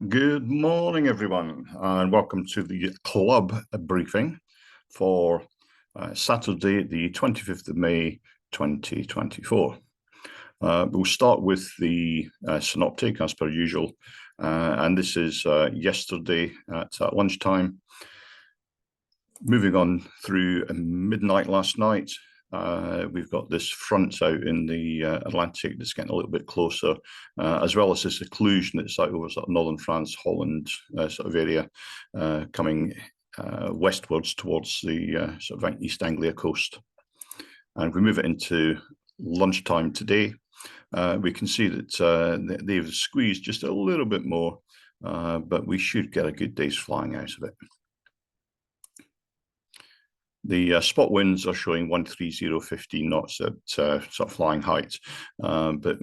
Good morning, everyone, and welcome to the club briefing for Saturday, the 25th of May, 2024. We'll start with the synoptic, as per usual, and this is yesterday at lunchtime. Moving on through midnight last night, we've got this front out in the Atlantic that's getting a little bit closer, as well as this occlusion that's out over sort of northern France, Holland sort of area, coming westwards towards the sort of East Anglia coast. And if we move it into lunchtime today, we can see that they've squeezed just a little bit more, but we should get a good day's flying out of it. The spot winds are showing 130.15 knots at sort of flying height, but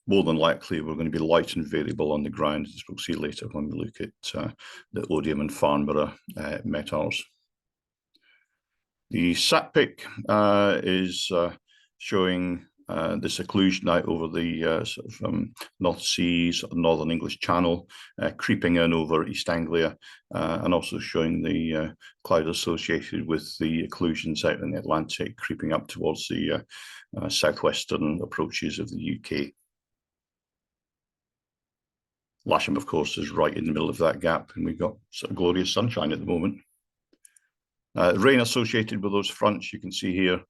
more than likely we're going to be light and variable on the ground, as we'll see later when we look at the Odium and Farnborough METARs. The SATPIC is showing this occlusion out over the sort of North Sea, sort of Northern English Channel, creeping in over East Anglia, and also showing the cloud associated with the occlusions out in the Atlantic, creeping up towards the southwestern approaches of the UK. Lasham, of course, is right in the middle of that gap, and we've got sort of glorious sunshine at the moment. Rain associated with those fronts, you can see here,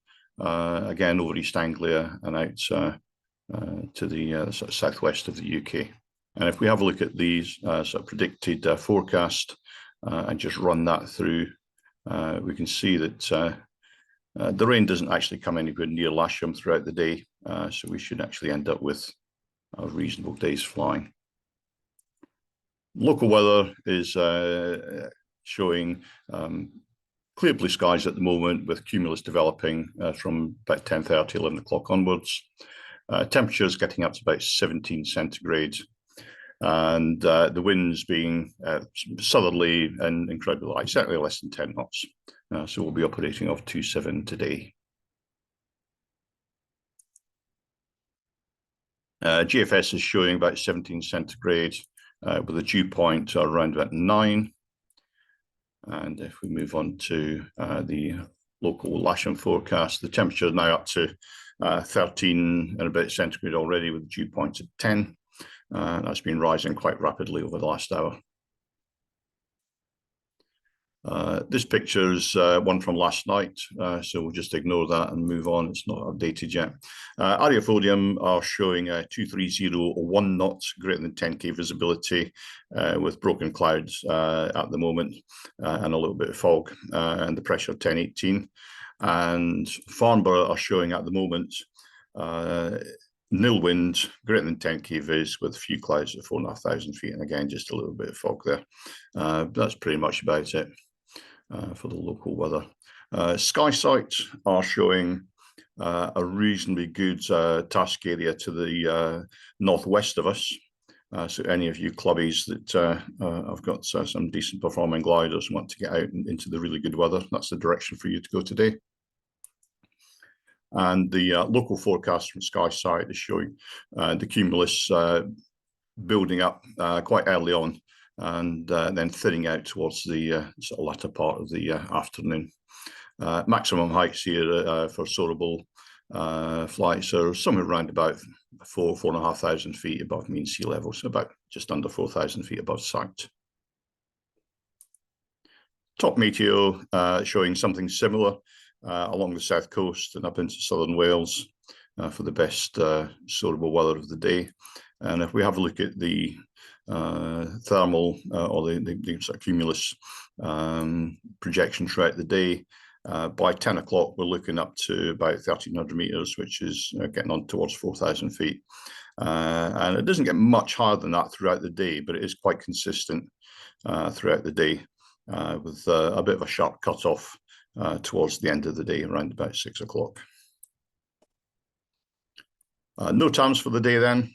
again over East Anglia and out to the sort of southwest of the UK. And if we have a look at these sort of predicted forecast and just run that through, we can see that the rain doesn't actually come anywhere near Lasham throughout the day, so we should actually end up with a reasonable day's flying. Local weather is showing clear blue skies at the moment, with cumulus developing from about 10:30, 11 o'clock onwards. Temperatures getting up to about 17 centigrade, and the winds being southerly and incredibly light, certainly less than 10 knots. So we'll be operating off 27 today. GFS is showing about 17 centigrade with a dew point around about 9. And if we move on to the local Lasham forecast, the temperature is now up to 13 and about centigrade already, with dew points at 10. That's been rising quite rapidly over the last hour. This picture is one from last night, so we'll just ignore that and move on. It's not updated yet. RAF Odium are showing 230.1 knots, greater than 10k visibility, with broken clouds at the moment, and a little bit of fog, and the pressure 1018. And Farnborough are showing at the moment nil wind, greater than 10k vis, with a few clouds at 4,500 feet, and again just a little bit of fog there. That's pretty much about it for the local weather. SkySight are showing a reasonably good task area to the northwest of us. So any of you clubbies that have got some decent performing gliders and want to get out into the really good weather, that's the direction for you to go today. And the local forecast from SkySight is showing the cumulus building up quite early on, and then thinning out towards the sort of latter part of the afternoon. Maximum heights here for soarable flights are somewhere around about 4,500 feet above mean sea level, so about just under 4,000 feet above sight. Top meteo showing something similar along the south coast and up into southern Wales for the best soarable weather of the day. And if we have a look at the thermal or the sort of cumulus projection throughout the day, by 10 o'clock we're looking up to about 1,300 meters, which is getting on towards 4,000 feet. And it doesn't get much higher than that throughout the day, but it is quite consistent throughout the day, with a bit of a sharp cutoff towards the end of the day, around about 6 o'clock. No times for the day then.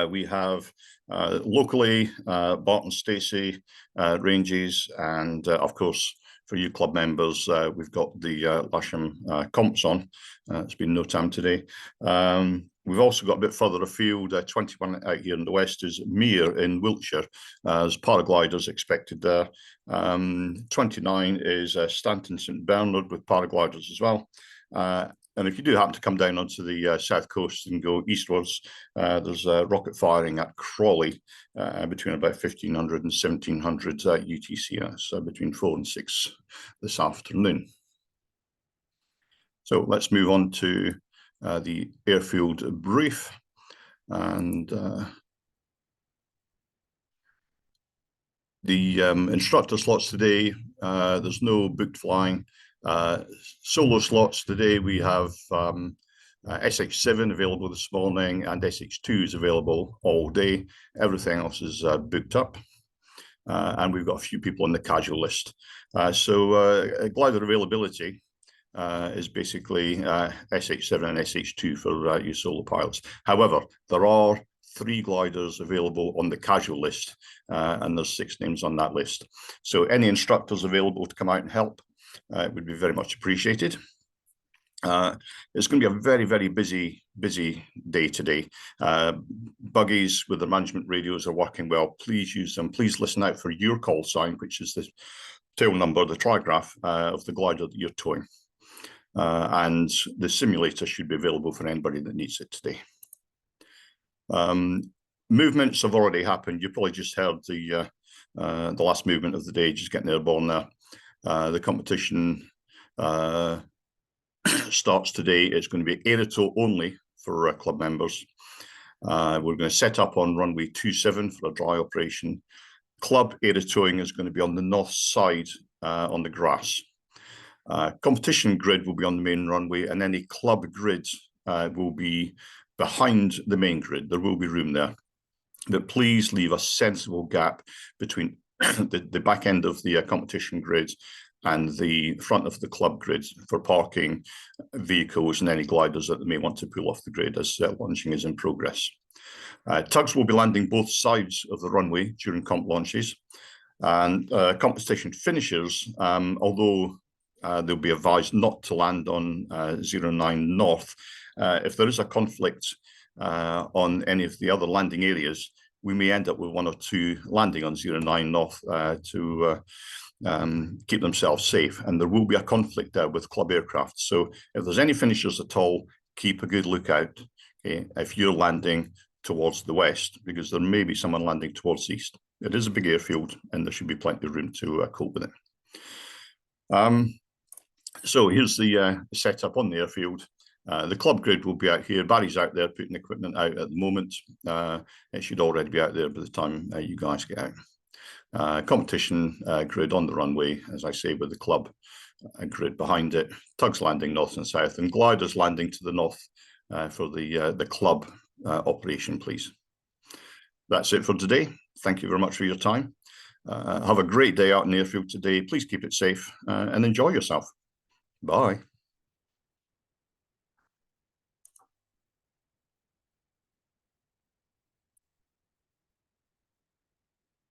We have locally Barton Stacey ranges, and of course for you club members, we've got the Lasham comps on. It's been no time today. We've also got a bit further afield, 21 out here in the west is Mere in Wiltshire, as paragliders expected there. 29 is Stanton St Bernard with paragliders as well. And if you do happen to come down onto the south coast and go eastwards, there's rocket firing at Crawley between about 1500 and 1700 UTC, so between 4 and 6 this afternoon. So let's move on to the airfield brief. And the instructor slots today, there's no booked flying. Solo slots today, we have SX7 available this morning and SX2 is available all day. Everything else is booked up. And we've got a few people on the casual list. So glider availability is basically SH7 and SH2 for your solo pilots. However, there are 3 gliders available on the casual list, and there's 6 names on that list. So any instructors available to come out and help would be very much appreciated. It's going to be a very, very busy day today. Buggies with the management radios are working well. Please use them. Please listen out for your call sign, which is the tail number, the trigraph of the glider that you're towing. And the simulator should be available for anybody that needs it today. Movements have already happened. You probably just heard the last movement of the day, just getting airborne there. The competition starts today. It's going to be aerotow only for club members. We're going to set up on runway 27 for a dry operation. Club aerotowing is going to be on the north side on the grass. Competition grid will be on the main runway, and any club grid will be behind the main grid. There will be room there, but please leave a sensible gap between the back end of the competition grid and the front of the club grid for parking vehicles and any gliders that they may want to pull off the grid as launching is in progress. Tugs will be landing both sides of the runway during comp launches, and competition finishers, although they'll be advised not to land on 09 North. If there is a conflict on any of the other landing areas, we may end up with 1 or 2 landing on 09 North to keep themselves safe. And there will be a conflict there with club aircraft. So if there's any finishers at all, keep a good lookout if you're landing towards the west, because there may be someone landing towards the east. It is a big airfield and there should be plenty of room to cope with it. So here's the setup on the airfield. The club grid will be out here. Barry's out there putting equipment out at the moment. It should already be out there by the time you guys get out. Competition grid on the runway, as I say, with the club grid behind it. Tugs landing north and south, and gliders landing to the north for the club operation, please. That's it for today. Thank you very much for your time. Have a great day out in the airfield today. Please keep it safe and enjoy yourself. Bye.